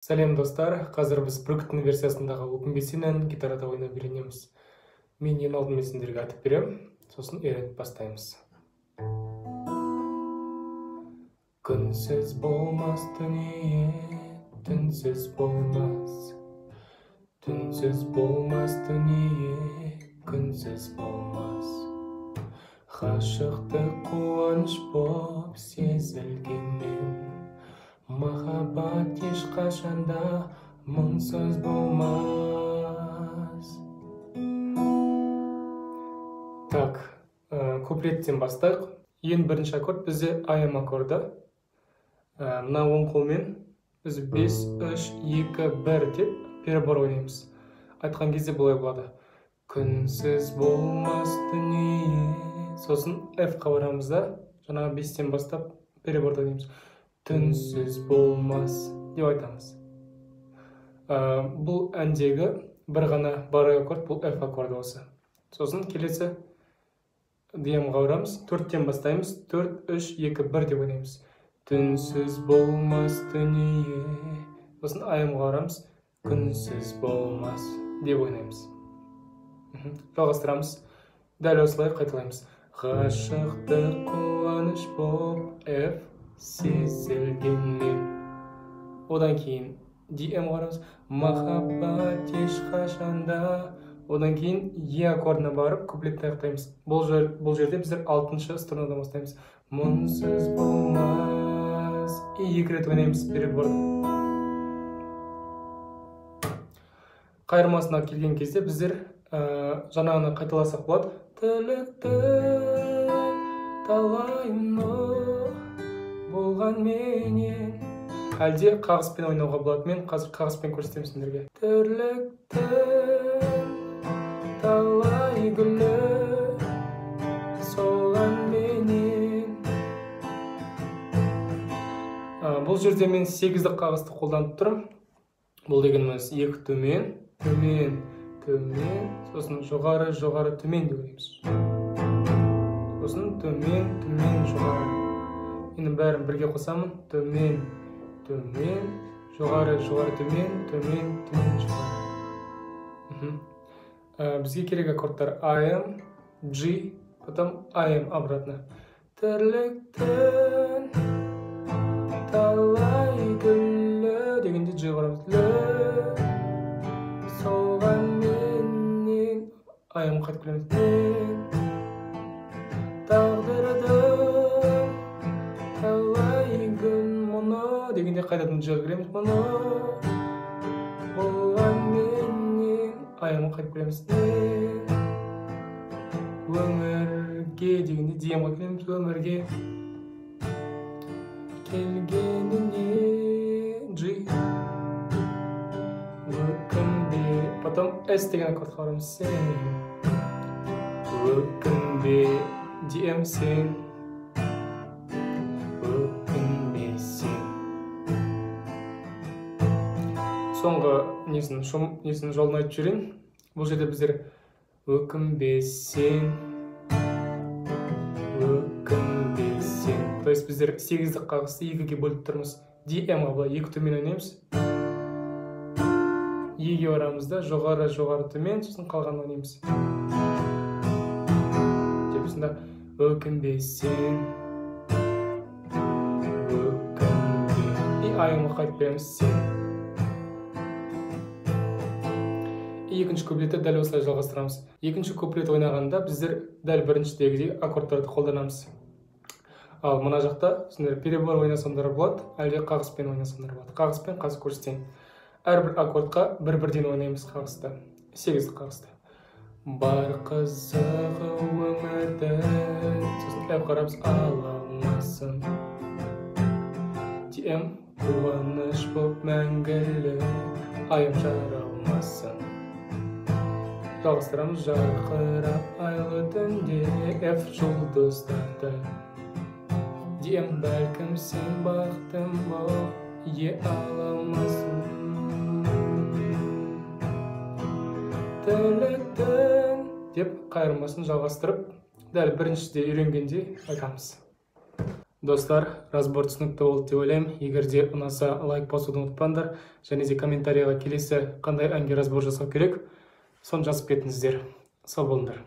Сәлем достар, қазір біз бүркіттің версиясындағы өкінбесен әнін гитарада ойнап үйренеміз. Мен ең алдымен сендерге айтып берем, сосын үйретіп бастаймыз. Күнсіз болмас дүние, түнсіз болмас. Түнсіз болмас дүние, күнсіз болмас. Ғашықтық қуаныш боп сезілгенмен, махаббат ешқашанда мұңсыз болмас. Так, куплеттен бастайық. Ең бірінші аккорд бізде АМ аккорды. Мына оң қолмен біз 5, 3, 2, 1 деп перебор ойнаймыз. Айтқан кезде бұлай болады. Күнсіз болмас дүние. Сосын F-қа барамыз да, жаңағы 5-тен бастап переборды ойнаймыз. Түнсіз болмас деп айтамыз. Бұл әндегі бір ғана барай аккорд, бұл F аккорды осы. Сосын келесі DM-ға барамыз, 4-тен бастаймыз, 4, 3, 2, 1 деп ойнаймыз. Түнсіз болмас дүние. Сосын AM-ға барамыз, күнсіз болмас деп ойнаймыз. Жалғастырамыз. Дәл осылай қайталаймыз. Ғашықтық қуаныш боп F сезілгенмен. Одан кейін DM-ға барамыз. Махаббат ешқашанда. Одан кейін E аккордына барып, куплетті аяқтаймыз. Бұл жерде біздер 6-шы струнадан бастаймыз. Мұңсыз болмас. И 2 рет ойнаймыз переборды. Қайырмасына келген кезде біздер жаңағыны қайталасақ болады. Тіліктің талайын болған менен. Әлде қағыспен ойнауға болады. Мен қазір қағыспен көрсетемін сендерге. Тірліктің талай гүлі солған менен. Бұл жерде мен 8-ді қағысты қолданып тұрмын. Бұл дегеніміз 2 төмен, төмен, төмен, сосын жоғары, жоғары, төмен деп ойнаймыз. Сосын төмен, төмен, жоғары. Енді бәрін бірге қосамын. Төмен, төмен, жоғары, жоғары, төмен, төмен, төмен, жоғары. Бізге керек аккордтар AM, G, потом AM обратно. Тірліктің талай гүлі дегенде G барамыз. Солған менен AM қайтып келеміз. Тағдырдың талай күн мұны дегенде қайтадан G келеміз. Мұны болған менен AM қайтып келеміз. Өмірге дегенде DM-ға келеміз. Өмірге келгеніне G. Өкінбе. Потом S деген аккордқа барамыз. Сен. Өкінбе. DM сен. Өкінбе сен. Соңғы несін жолын айтып жүрейін. Бұл жерде біздер өкінбесен, өкінбесен. То есть біздер 8-ді қағысты 2-ге бөліп тұрмыз. DM-ға бұлай 2 төмен ойнаймыз. E-ге барамыз да, жоғары, жоғары, төмен, сосын қалған ойнаймыз. Депсінде өкінбесен, өкінбе. И AM-ға қайтып береміз сен. Екінші куплетті дәл осылай жалғастырамыз. Екінші куплет ойнағанда біздер дәл біріншідегідей аккордтарды қолданамыз. Ал мына жақта сендер перебор ойнасаңдар болады, әлде қағыспен ойнасаңдар болады. Қағыспен қазір көрсетейін. Әрбір аккордқа бір-бірден ойнаймыз қағысты. 8-ді қағысты. Бар қызығы өмірді, сосын F қарамыз, ала алмасын. DM қуаныш боп мәңгілі, айым жаралмасын. Жалғастырамыз. Жарқырап айлы түнде F жұлдыздарды. DM бәлкім сен бақтым бол, ие ала алмасын. Тірліктің деп қайырмасын жалғастырып, дәл біріншіде үйренгенде айтамыз. Достар, разбор түсінікті болды деп ойлаймын. Егер де ұнаса, лайк басуды ұмытпаңдар, және де комментарийға келесі қандай әнге разбор жасау керек, соны жазып кетіңіздер. Сау болыңдар.